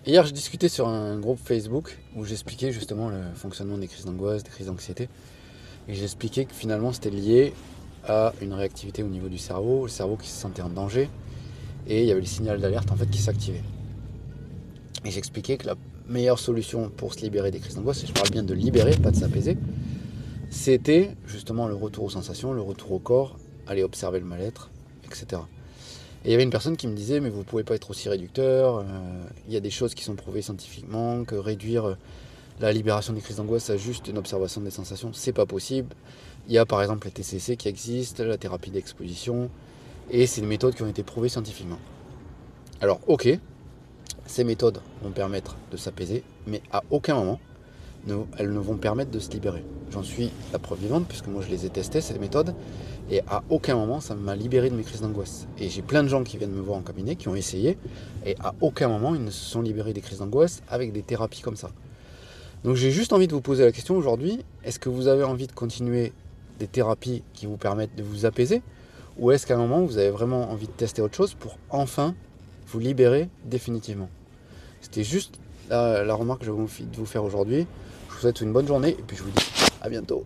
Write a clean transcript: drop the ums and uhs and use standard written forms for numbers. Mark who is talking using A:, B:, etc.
A: Hier, je discutais sur un groupe Facebook où j'expliquais justement le fonctionnement des crises d'angoisse, des crises d'anxiété. Et j'expliquais que finalement, c'était lié à une réactivité au niveau du cerveau, le cerveau qui se sentait en danger. Et il y avait le signal d'alerte en fait qui s'activait. Et j'expliquais que la meilleure solution pour se libérer des crises d'angoisse, et je parle bien de libérer, pas de s'apaiser, c'était justement le retour aux sensations, le retour au corps, aller observer le mal-être, etc. Et il y avait une personne qui me disait mais vous pouvez pas être aussi réducteur, il y a des choses qui sont prouvées scientifiquement, que réduire la libération des crises d'angoisse à juste une observation des sensations, c'est pas possible. Il y a par exemple les TCC qui existent, la thérapie d'exposition, et c'est des méthodes qui ont été prouvées scientifiquement. Alors ok, ces méthodes vont permettre de s'apaiser, mais à aucun moment elles ne vont permettre de se libérer. J'en suis la preuve vivante puisque moi je les ai testées ces méthodes et à aucun moment ça m'a libéré de mes crises d'angoisse. Et j'ai plein de gens qui viennent me voir en cabinet qui ont essayé et à aucun moment ils ne se sont libérés des crises d'angoisse avec des thérapies comme ça. Donc j'ai juste envie de vous poser la question aujourd'hui, est-ce que vous avez envie de continuer des thérapies qui vous permettent de vous apaiser ou est-ce qu'à un moment vous avez vraiment envie de tester autre chose pour enfin vous libérer définitivement? C'était juste la remarque que j'ai envie de vous faire aujourd'hui. Je vous souhaite une bonne journée et puis je vous dis à bientôt.